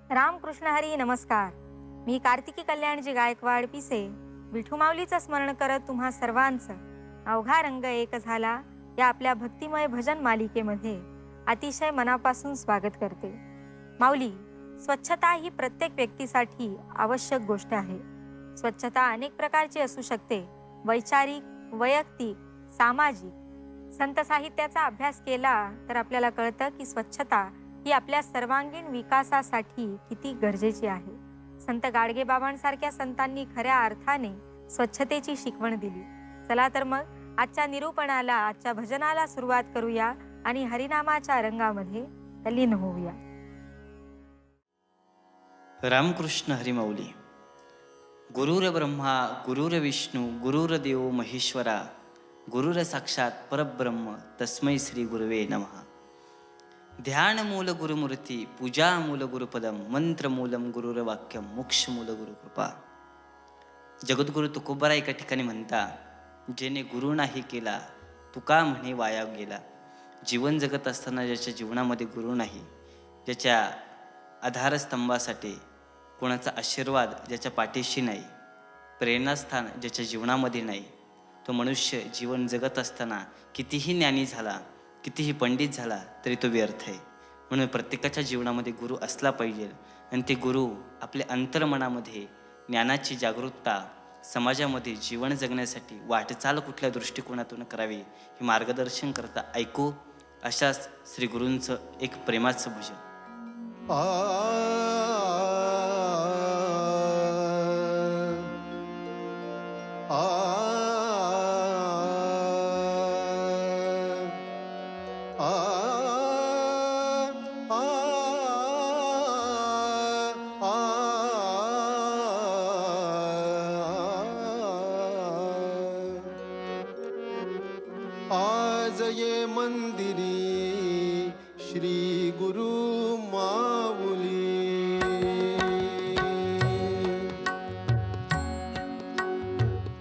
रामकृष्ण हरी नमस्कार. मी कार्तिकी कल्याणजी गायकवाड पिसे विठू माऊलीचं स्मरण करत तुम्हा सर्वांचं अवघा रंग एक झाला या आपल्या भक्तिमय भजन मालिकेमध्ये अतिशय मनापासून स्वागत करते. माऊली, स्वच्छता ही प्रत्येक व्यक्तीसाठी आवश्यक गोष्ट आहे. स्वच्छता अनेक प्रकारची असू शकते. वैचारिक, वैयक्तिक, सामाजिक. संत साहित्याचा अभ्यास केला तर आपल्याला कळतं की स्वच्छता ही आपल्या सर्वांगीण विकासासाठी किती गरजेची आहे. संत गाडगेबाबांसारख्या संतांनी खऱ्या अर्थाने स्वच्छतेची शिकवण दिली. चला तर मग आजच्या निरूपणाला, आजच्या भजनाला सुरुवात करूया आणि हरिनामाच्या रंगामध्ये तल्लीन होऊया. रामकृष्ण हरी माऊली. गुरुर ब्रह्मा गुरुर विष्णू गुरुर्देव महेश्वरा गुरुर साक्षात परब्रह्म तस्मै श्री गुरुवे नमः. ध्यान मूल गुरुमूर्ती पूजा मूल गुरुपदम मंत्र मूलम गुरुर्वाक्यम मोक्ष मूल गुरुकृपा. जगद्गुरु तुकोबारा एका ठिकाणी म्हणता, जेने गुरु नाही केला तुका म्हणे वाया गेला. जीवन जगत असताना ज्याच्या जीवनामध्ये गुरु नाही, ज्याच्या आधारस्तंभासाठी कोणाचा आशीर्वाद ज्याच्या पाठीशी नाही, प्रेरणास्थान ज्याच्या जीवनामध्ये नाही, तो मनुष्य जीवन जगत असताना कितीही ज्ञानी झाला, कितीही पंडित झाला तरी तो व्यर्थ आहे. म्हणून प्रत्येकाच्या जीवनामध्ये गुरु असला पाहिजे आणि ते गुरु आपल्या अंतर्मनामध्ये ज्ञानाची जागरूकता, समाजामध्ये जीवन जगण्यासाठी वाटचाल कुठल्या दृष्टिकोनातून करावी हे मार्गदर्शन करता. ऐकू अशाच श्री गुरूंचं एक प्रेमाचं भजन. आज ये मंदिरी श्री गुरु माऊली,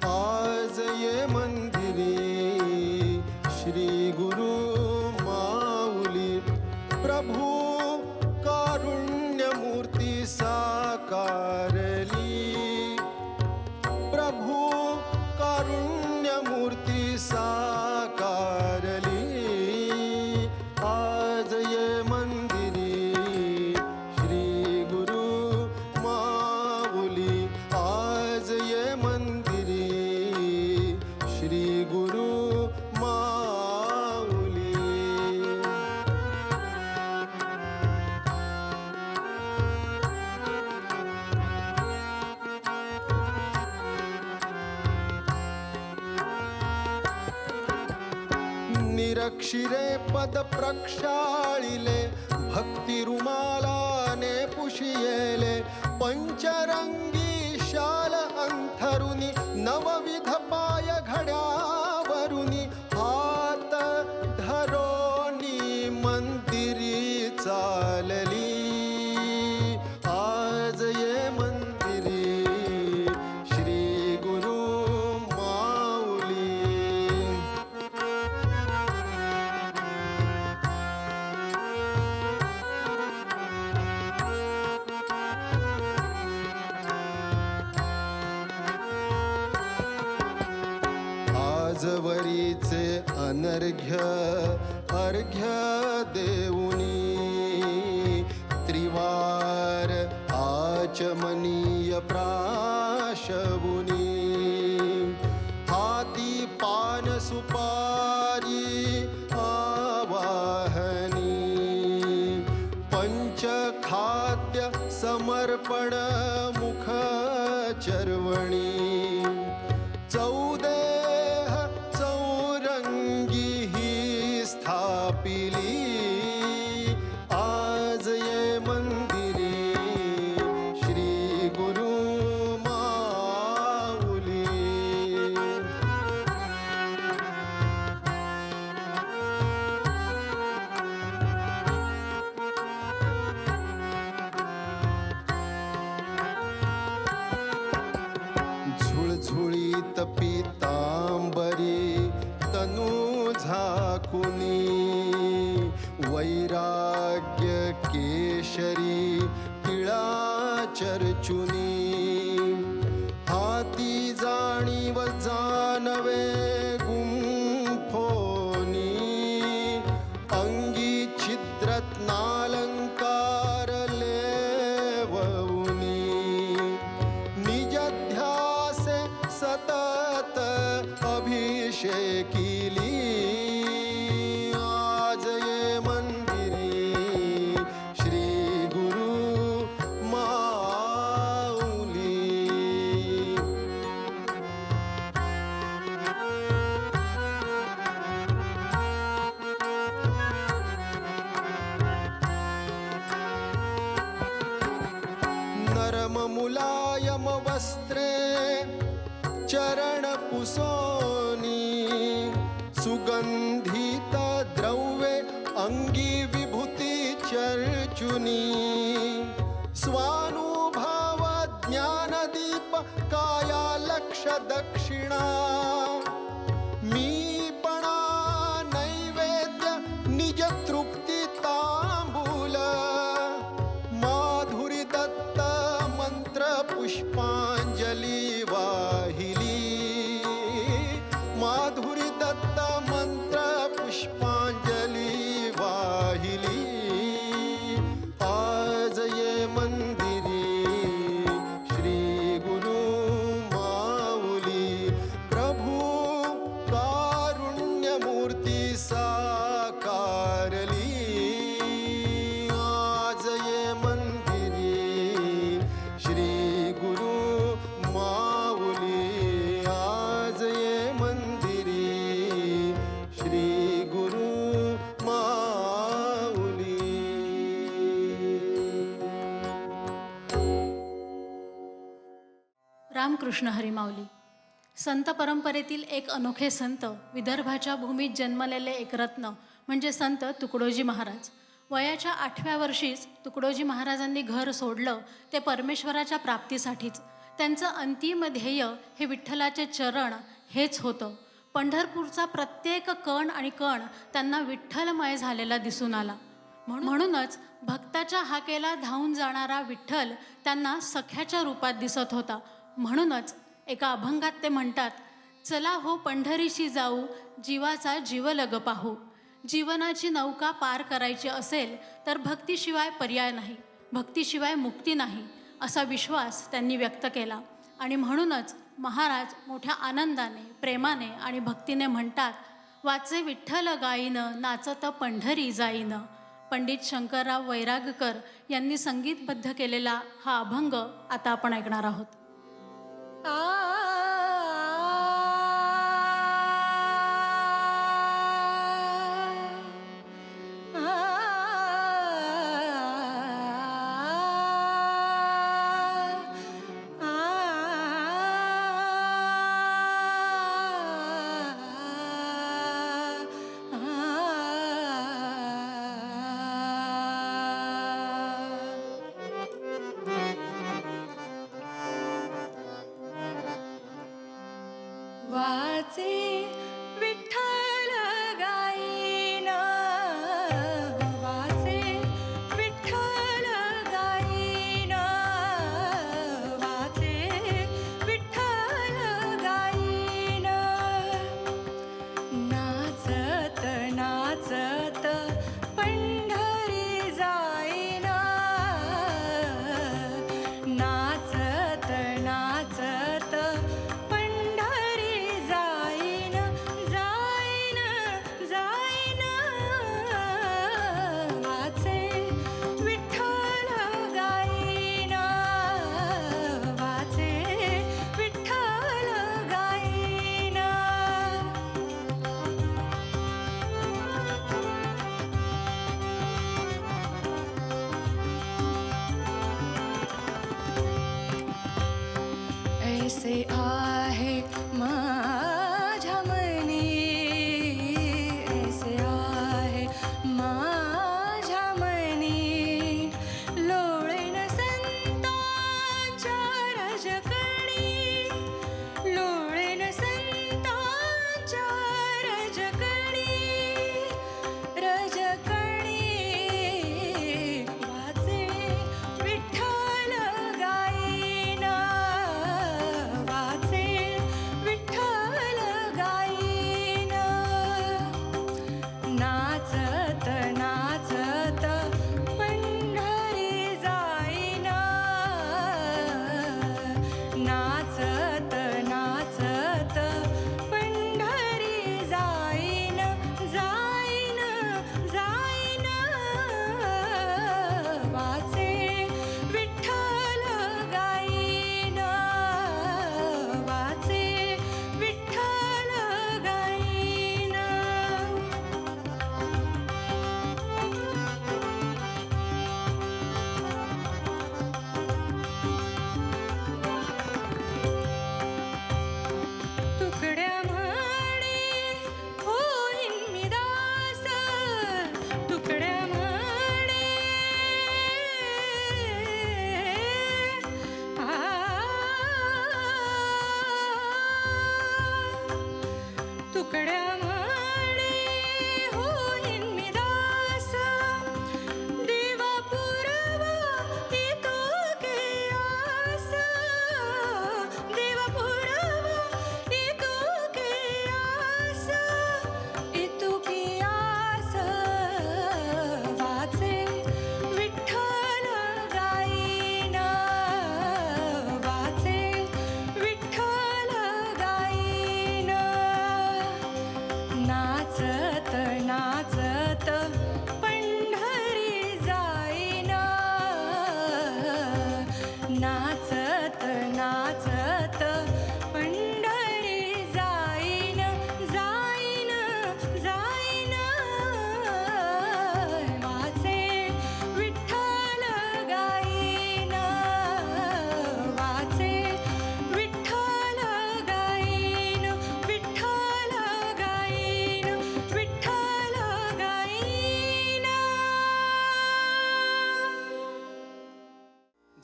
आज ये मंदिरी श्री गुरु माऊली. प्रभु कारुण्य मूर्ती साकारली, प्रभु कारुण्य मूर्ती साकारली. आज ये मंदिरी श्री गुरु माऊली, आज ये मंदिरी श्री गुरु माऊली. निरक्षिरे पद प्रक्षाळिले, भक्ती रुमालाने पुशियेले. पंचरंगी शाल अंथरुनी, नवविध पाय घड्यावरुनी. हात धरोनी मंदिरी चालली. आज ये मंदिरी श्री गुरु माऊली. आजवरीचे अनर्घ्य अर्घ्य देऊनी, त्रिवार आचमनीय प्राशवुनी. हाती पान सुपारी आवाहनी, पंचखाद्य समर्पण मुख चर्वणी. चौदेह चौरंगी ही स्थापिली. आज ये मंदिरी श्री गुरु माऊली. झुळझुळीत पिता चर्चुनी हाती जाणीव जानवे गुंफोनी अंगी छिद्रत्नालंकार लेवउनी निज ध्यासे सतत अभिषेकिली आज ये मंदिरी श्री गुरु माऊली नरम मुलायम वस्त्रे चरण पुसोनी सुगंधित द्रव्ये अंगी विभूती चर्चुनी स्वानुभव ज्ञानदीप काया लक्ष दक्षिणा मीपणा नैवेद्य निज तृप्ती तांबूल माधुरी दत्त मंत्र पुष्पांजली वाहिली माधुरी दत्त मंत्र पुष्पांजली वाहिली आज ये मंदिरी श्री गुरु माऊली प्रभु कारुण्य मूर्ती साकारली आज ये मंदिरी श्री गुरु माऊली आज ये मंदिरी श्री गुरु माऊली रामकृष्ण हरी माऊली. संत परंपरेतील एक अनोखे संत, विदर्भाच्या भूमीत जन्मलेले एक रत्न म्हणजे संत तुकडोजी महाराज. वयाच्या 8व्या वर्षीच तुकडोजी महाराजांनी घर सोडलं ते परमेश्वराच्या प्राप्तीसाठीच. त्यांचं अंतिम ध्येय हे विठ्ठलाचे चरण हेच होतं. पंढरपूरचा प्रत्येक कण आणि कण त्यांना विठ्ठलमय झालेला दिसून आला. म्हणूनच भक्ताच्या हाकेला धावून जाणारा विठ्ठल त्यांना सख्याच्या रूपात दिसत होता. म्हणूनच एका अभंगात ते म्हणतात, चला हो पंढरीशी जाऊ जीवाचा जीवलग पाहू. जीवनाची नौका पार करायची असेल तर भक्तीशिवाय पर्याय नाही, भक्तीशिवाय मुक्ती नाही असा विश्वास त्यांनी व्यक्त केला. आणि म्हणूनच महाराज मोठ्या आनंदाने, प्रेमाने आणि भक्तीने म्हणतात, वाचे विठ्ठल गाईन नाचत पंढरी जाईन. पंडित शंकरराव वैरागकर यांनी संगीतबद्ध केलेला हा अभंग आता आपण ऐकणार आहोत.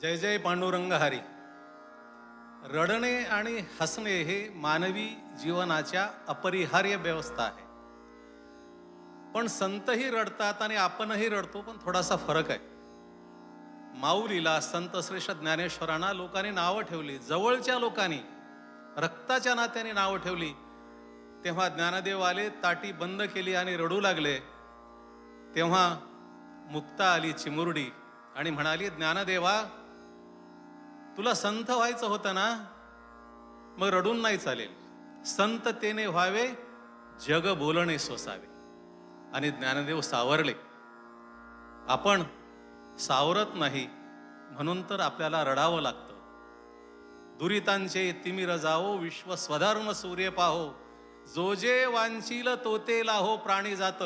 जय जय पांडुरंग हरी. रडणे आणि हसणे हे मानवी जीवनाच्या अपरिहार्य व्यवस्था आहे. पण संतही रडतात आणि आपणही रडतो, पण थोडासा फरक आहे. माऊलीला संत श्रेष्ठ ज्ञानेश्वरांना लोकांनी नावं ठेवली, जवळच्या लोकांनी रक्ताच्या नात्याने नावं ठेवली. तेव्हा ज्ञानदेव आले, ताटी बंद केली आणि रडू लागले. तेव्हा मुक्ता आली चिमुरडी आणि म्हणाली, ज्ञानदेवा, तुला संत व्हायचं होतं ना, मग रडून नाही चालेल. संततेने व्हावे, जग बोलणे सोसावे. आणि ज्ञानदेव सावरले. आपण सावरत नाही म्हणून तर आपल्याला रडावं लागतं. दुरितांचे तिमिर जाओ, विश्व स्वधर्म सूर्य पाहो, जो जे वांचील तोते लाहो प्राणी जात.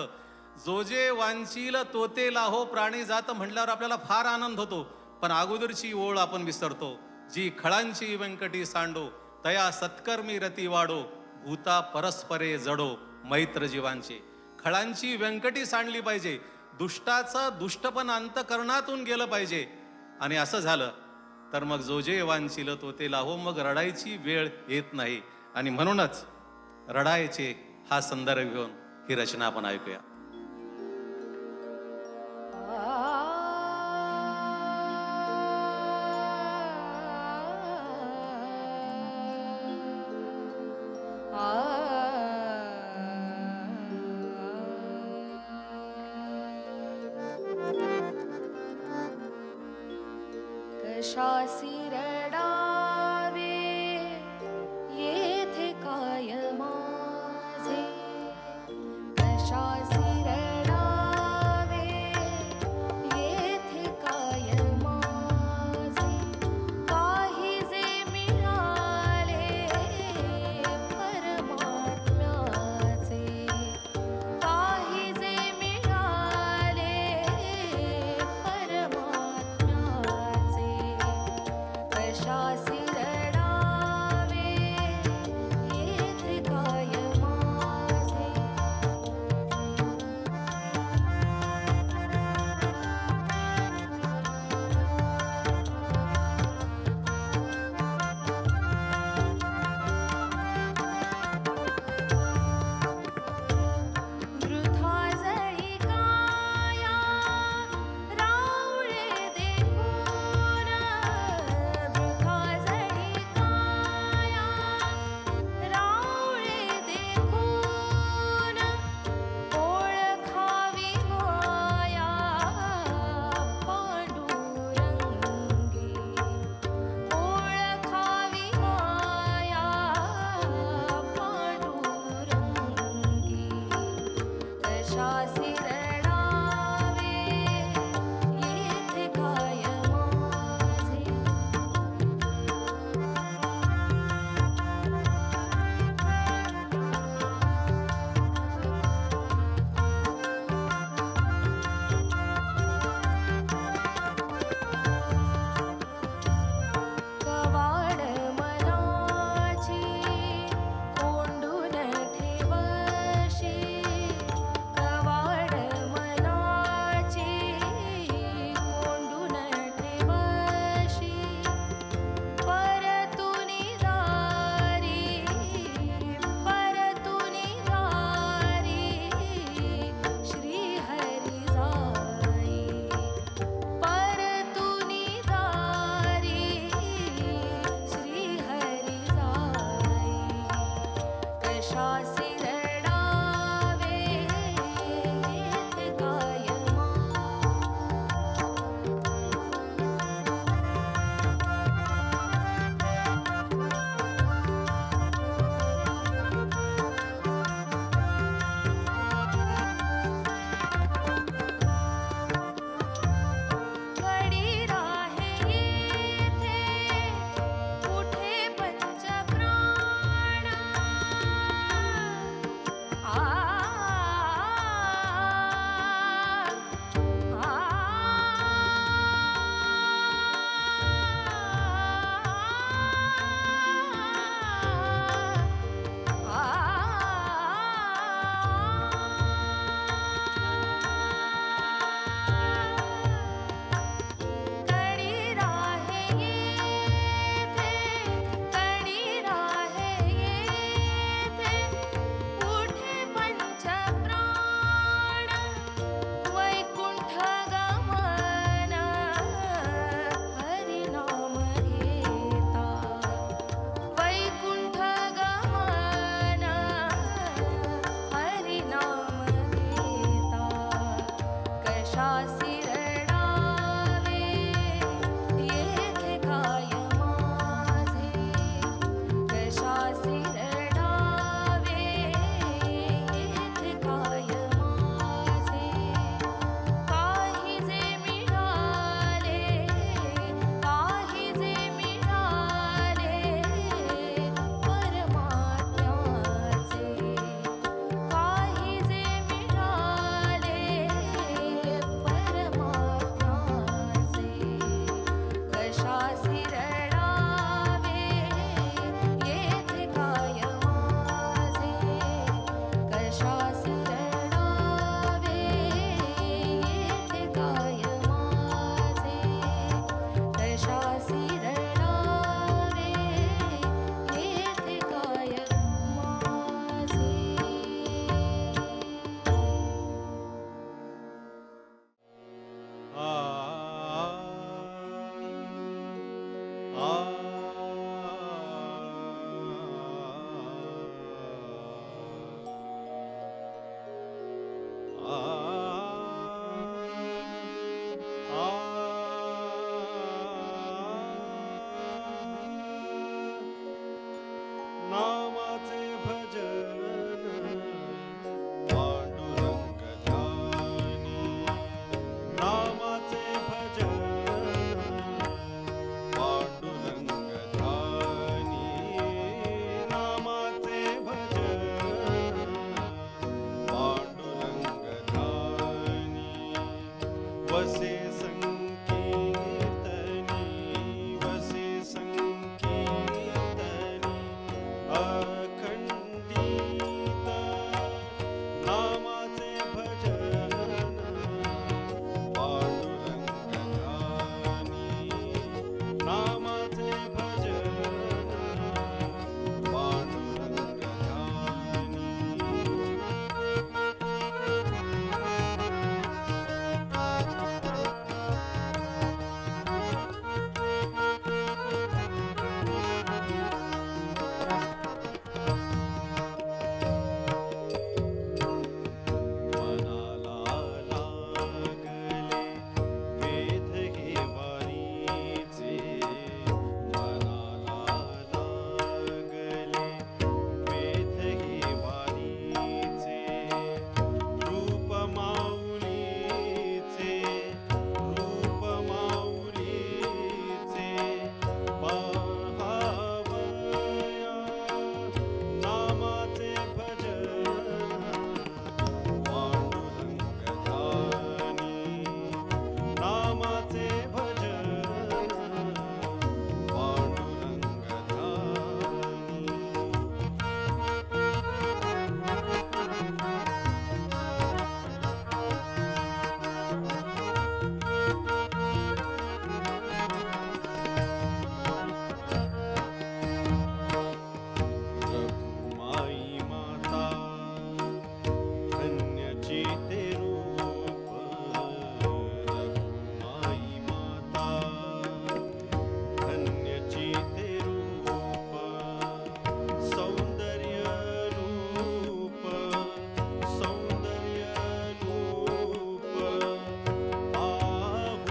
जो जे वांचील तोते लाहो प्राणी जात म्हटल्यावर आपल्याला फार आनंद होतो. पण अगोदरची ओळ आपण विसरतो, जी खळांची व्यंकटी सांडो, तया सत्कर्मी रती वाढो, भूता परस्परे जडो मैत्र जीवांचे. खळांची व्यंकटी सांडली पाहिजे, दुष्टाचं दुष्टपण अंतकरणातून गेलं पाहिजे. आणि असं झालं तर मग जो जे वांचिल तो ते लाहो, मग रडायची वेळ येत नाही. आणि म्हणूनच रडायचे हा संदर्भ घेऊन ही रचना आपण ऐकूया. कशासी रडावे येथे काय माझे, कशासी रडावे येथे काय माझे. काही जे मिळाले परमात्म्याचे, काही जे मिळाले परमात्म्याचे. कशासी कशासी रडावे येथे काय माझे कशासी रडावे येथे काय माझे कशासी रडावे येथे काय माझे नामाचे भजन पांडुरंग ध्यानी नामाचे भजन पांडुरंग ध्यानी नामाचे भजन पांडुरंग ध्यानी वसे संकीर्तनी वसे संकीर्तनी अखंडित नामाचे भजन पांडुरंग ध्यानी नामाचे भजन पांडुरंग ध्यानी मनाला लागले वेध हे वारीचे मनाला लागले वेध हे वारीचे रूप माऊलीचे पहावया नामाचे भजन पांडुरंग ध्यानी नामाचे भजन पांडुरंग ध्यानी रघुमाई माता धन्यची ते रूप रघुमाई माता धन्यची ते रूप सौंदर्य रूप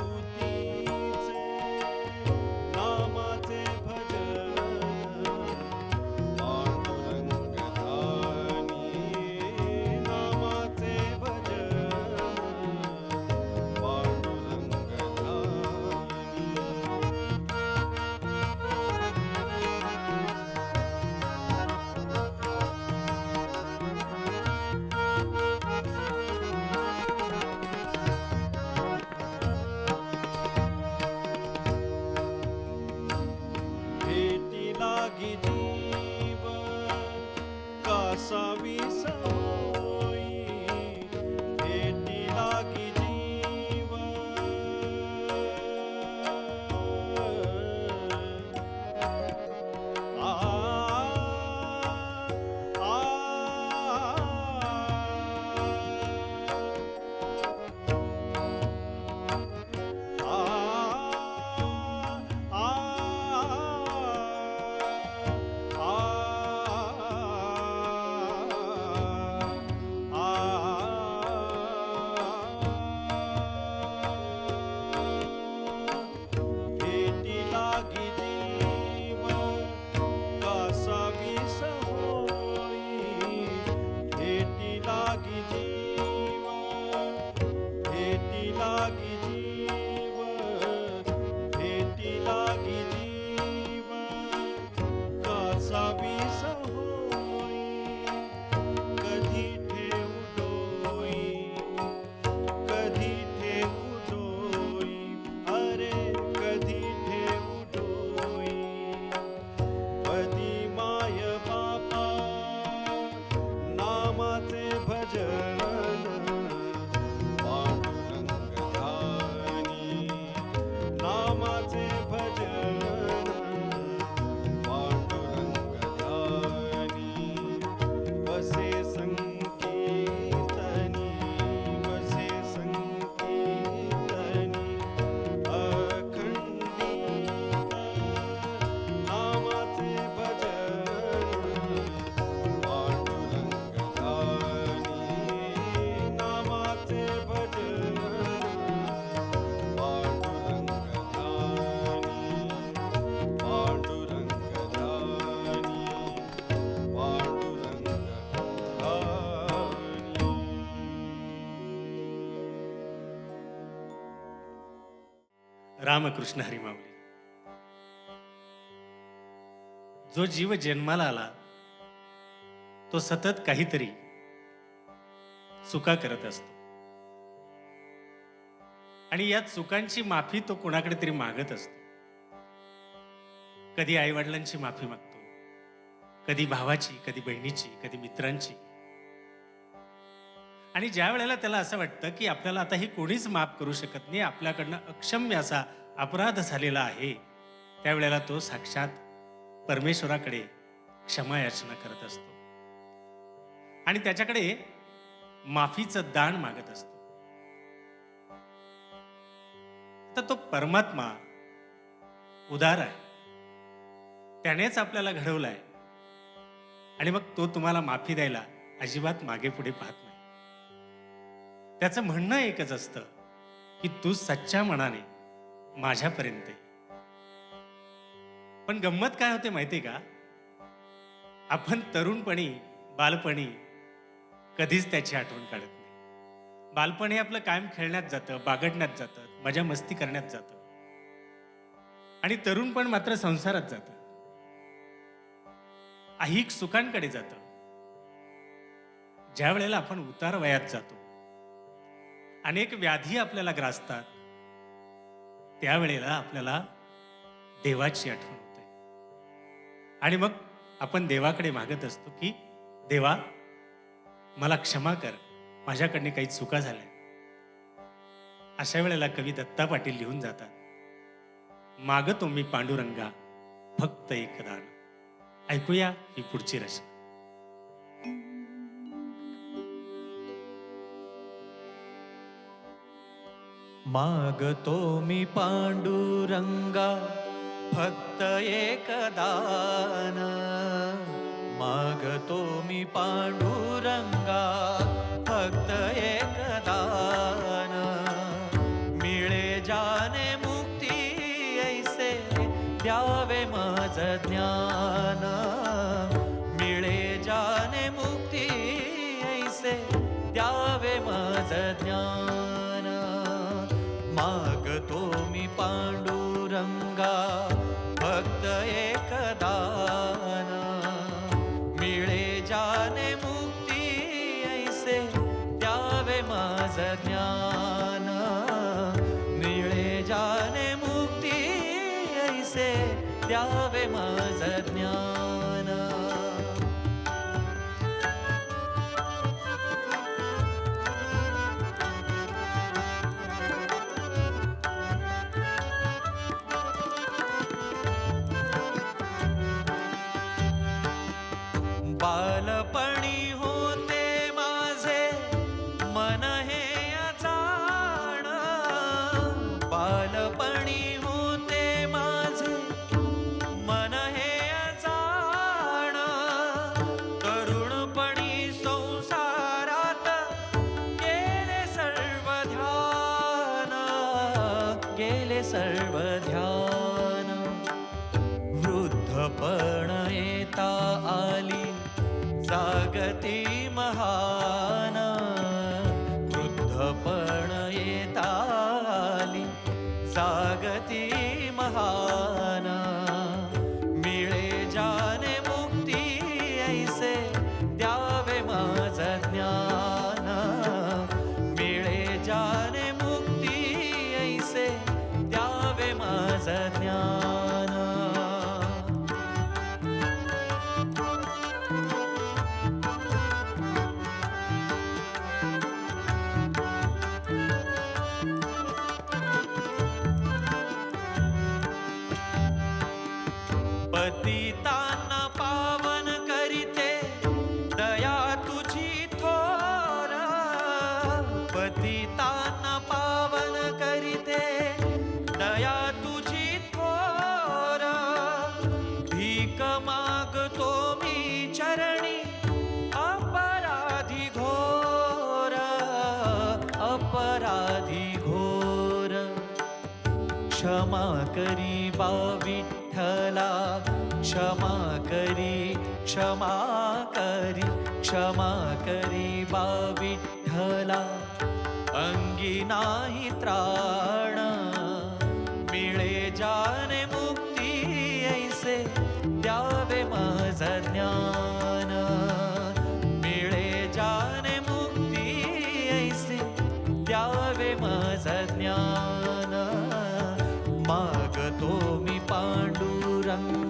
आहुतीचे नामाचे भजन पांडुरंग ध्यानी नामाचे भजन पांडुरंग भेटी लागी जीव कासावी सवयी भेटी लागी जीव आ आ रामकृष्ण हरी माऊली. जो जीव जन्माला आला तो सतत काहीतरी चुका करत असतो आणि या चुकांची माफी तो कोणाकडे तरी मागत असतो. कधी आईवडिलांची माफी मागतो, कधी भावाची, कधी बहिणीची, कधी मित्रांची. आणि ज्या वेळेला त्याला असं वाटतं की आपल्याला आता ही कोणीच माफ करू शकत नाही, आपल्याकडनं अक्षम्य असा अपराध झालेला आहे, त्यावेळेला तो साक्षात परमेश्वराकडे क्षमा याचना करत असतो आणि त्याच्याकडे माफीचं दान मागत असतो. तर तो परमात्मा उदार आहे, त्यानेच आपल्याला घडवलाय आणि मग तो तुम्हाला माफी द्यायला अजिबात मागे पुढे पाहत नाही. त्याचं म्हणणं एकच असतं की तू सच्च्या मनाने माझ्यापर्यंत ये. पण गंमत काय होते माहिती का, आपण तरुणपणी, बालपणी कधीच त्याची आठवण काढत नाही. बालपण हे आपलं कायम खेळण्यात जातं, बागडण्यात जातं, मजा मस्ती करण्यात जातं आणि तरुणपण मात्र संसारात जातं, ऐहिक सुखांकडे जातं. ज्या वेळेला आपण उतार वयात जातो, अनेक व्याधी आपल्याला ग्रासतात, त्यावेळेला आपल्याला देवाची आठवण होते आणि मग आपण देवाकडे मागत असतो की देवा मला क्षमा कर, माझ्याकडने काही चुका झाल्या. अशा वेळेला कवी दत्ता पाटील लिहून जातात, मागतो मी पांडुरंगा फक्त एक दान. ऐकूया ही पुढची रचना. मागतो मी पांडुरंगा फक्त एक दान. मागतो मी पांडुरंगा फक्त एक दान. मिळे जाने मुक्ती ऐसे द्यावे माझ ज्ञान. मिळे जाने मुक्ती ऐसे द्यावे माझ ज्ञान. मागतो मी पांडुरंगा फक्त एक दान. मिळे जाने मुक्ती ऐसे द्यावे माझ ज्ञान. मिळे जाने मुक्ती ऐसे द्यावे माझ ज्ञान. बालपणी होते माझे मन हे अजाण. बालपणी होते माझे मन हे अजाण. तरुणपणी संसारात गेले सर्व ध्यान. गेले सर्व ध्यान. वृद्धपण येता आली जागती महान. वृद्धपण येता आली जागती महान. मिळे जाने मुक्ती ऐसे द्यावे माझ ज्ञान. मिळे जाने मुक्ती ऐसे द्यावे माझ ज्ञान. पतितांना पावन करीते दया तुझी थोर. पतितांना पावन करीते दया तुझी थोर. भीक मागतो मी चरणी अपराधी घोर. अपराधी घोर. क्षमा करी बा विठ्ठला. क्षमा करी, क्षमा करी, क्षमा करी बा विठ्ठला. अंगी नाही त्राण. मिळे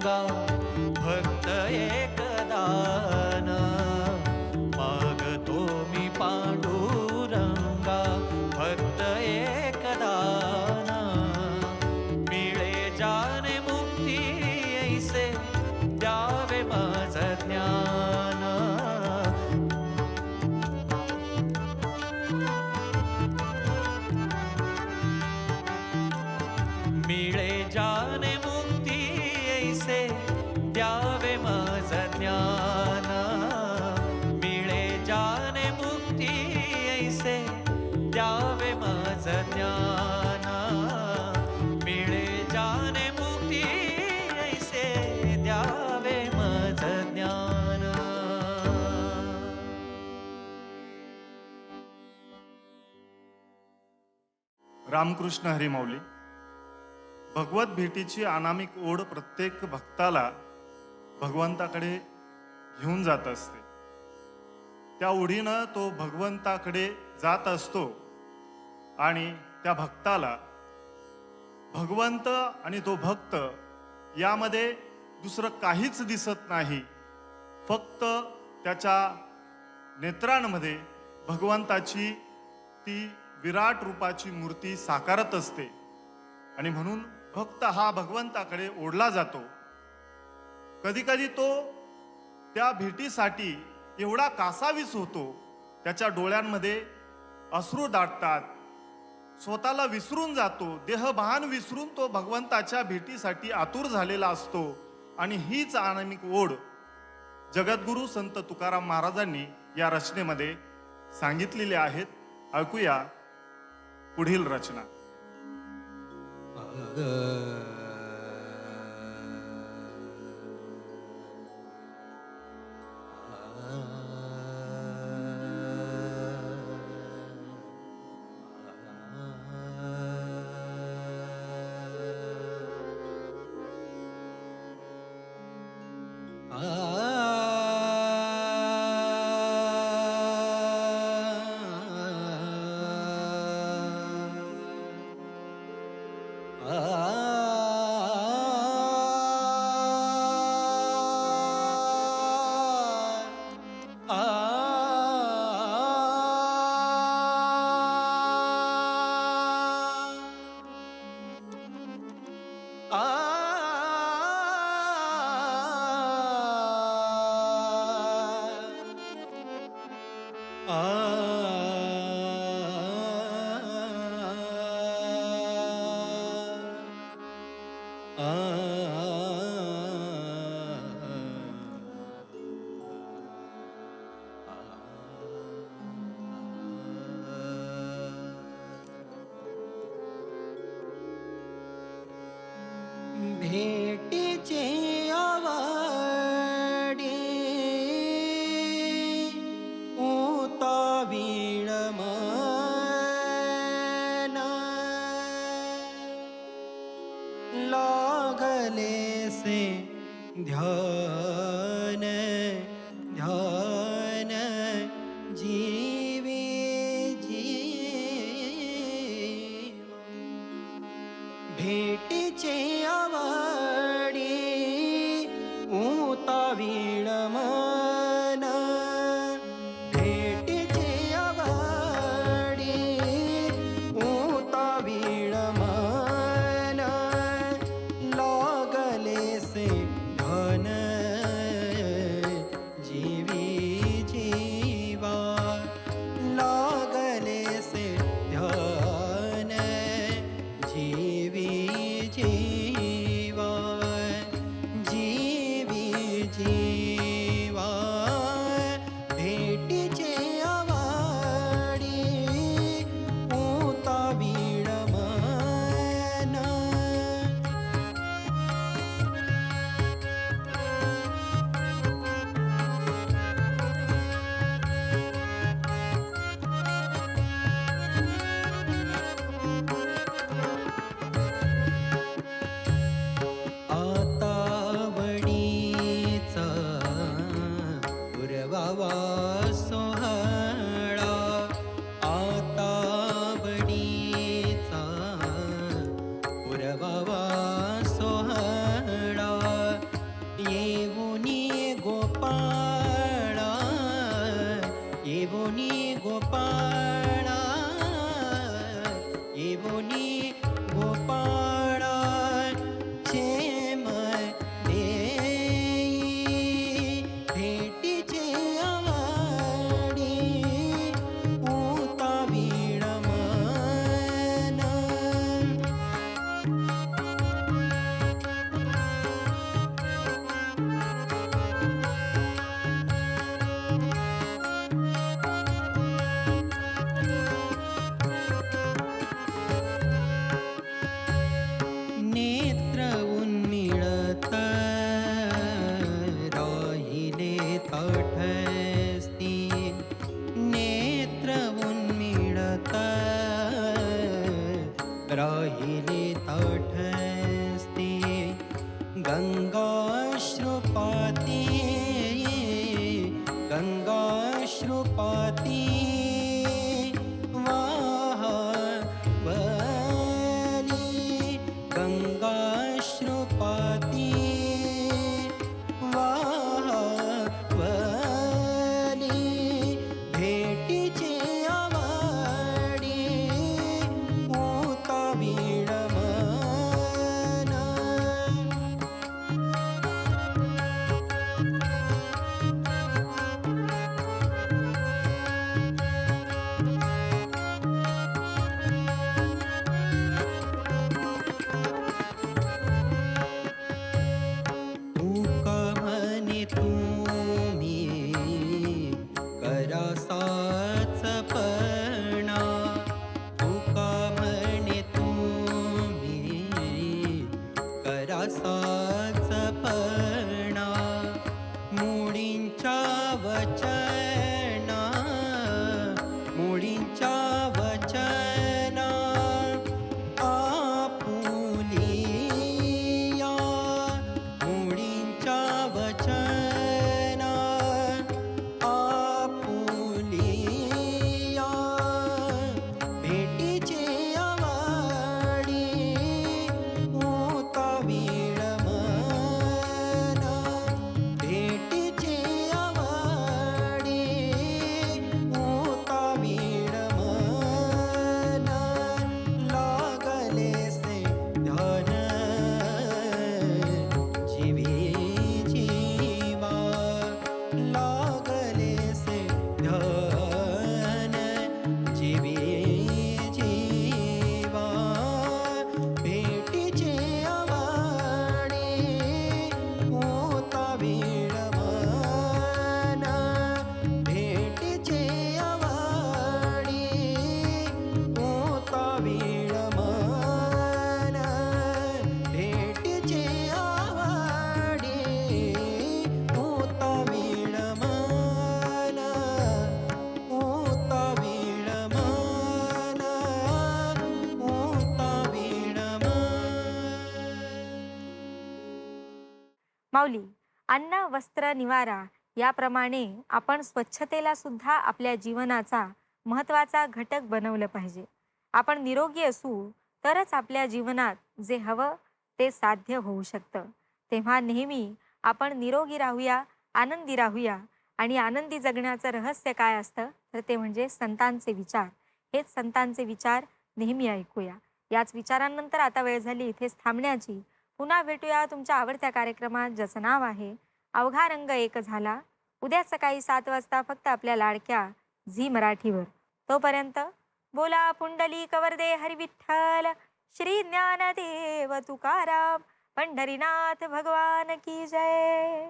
रंगा भक्त एकदान मागतो मी पांडुरंगा भक्त एकदान मिळे जाने मुक्ती ऐसे द्यावे माझ ज्ञान मिळे जाने मुक्ती ऐसे द्यावे माझ ज्ञान मिळे जाने मुक्ती ऐसे द्यावे माझ ज्ञान मिळे जाने मुक्ती ऐसे द्यावे माझ ज्ञान. रामकृष्ण हरी माऊली. भगवत भेटीची अनामिक ओढ प्रत्येक भक्ताला भगवंताकडे घेऊन जात असते. त्या ओढीनं तो भगवंताकडे जात असतो आणि त्या भक्ताला भगवंत आणि तो भक्त यामध्ये दुसरं काहीच दिसत नाही. फक्त त्याच्या नेत्रांमध्ये भगवंताची ती विराट रूपाची मूर्ती साकारत असते आणि म्हणून भक्त हा भगवंताकडे ओढला जातो. कधी कधी तो त्या भेटीसाठी एवढा कासावीस होतो, त्याच्या डोळ्यांमध्ये अश्रू दाटतात, स्वतःला विसरून जातो, देहभान विसरून तो भगवंताच्या भेटीसाठी आतुर झालेला असतो. आणि हीच अनामिक ओढ जगद्गुरु संत तुकाराम महाराजांनी या रचनेमध्ये सांगितलेली आहेत. ऐकूया पुढील रचना. भेटीचे आवडी होता विळमन लागलेसे ध्यान ध्यान जीवी जीव भेटीचे आवडी होता विळमन भेटीचे आवडी होता विळमन लागलेसे धन जीवी जीवा लागलेसे ध्यान जीवी जीवा जीवी जीवा गङ्गाश्रुपाती गङ्गाश्रुपाती वाहवली गङ्गाश्रुपाती वाहवली भेटीची आवडी होता विडमन तुका म्हणे तुम्ही करा साचपणा तुका म्हणे तुम्ही करा साचपणा मुळींच्या वचना मुळींच्या वचना आपुलिया मुळींच्या वचना आपुलिया भेटीची आवडी होता विडमन भेटीची आवडी होता विडमन लागलेसे ध्यान जीवी जीवा लागलेसे ध्यान जीवी जीवा भेटीची आवडी होता विडमन भेटीची आवडी होता विडमन भेटीची आवडी होता विडमन होता विडमन होता विडमन माऊली, अन्न वस्त्र निवारा याप्रमाणे आपण स्वच्छतेला सुद्धा आपल्या जीवनाचा महत्वाचा घटक बनवलं पाहिजे. आपण निरोगी असू तरच आपल्या जीवनात जे हवं ते साध्य होऊ शकतं. तेव्हा नेहमी आपण निरोगी राहूया, आनंदी राहूया. आणि आनंदी जगण्याचं रहस्य काय असतं तर ते म्हणजे संतांचे विचार. हेच संतांचे विचार नेहमी ऐकूया. याच विचारांनंतर आता वेळ झाली इथेच थांबण्याची. पुन्हा भेटूया तुमच्या आवडत्या कार्यक्रमात, ज्याचं नाव आहे अवघा रंग एक झाला, उद्या सकाळी 7 वाजता फक्त आपल्या लाडक्या झी मराठीवर. तोपर्यंत बोला पुंडलिक वरदे हरी विठ्ठल, श्री ज्ञानदेव तुकाराम, पंढरीनाथ भगवान की जय.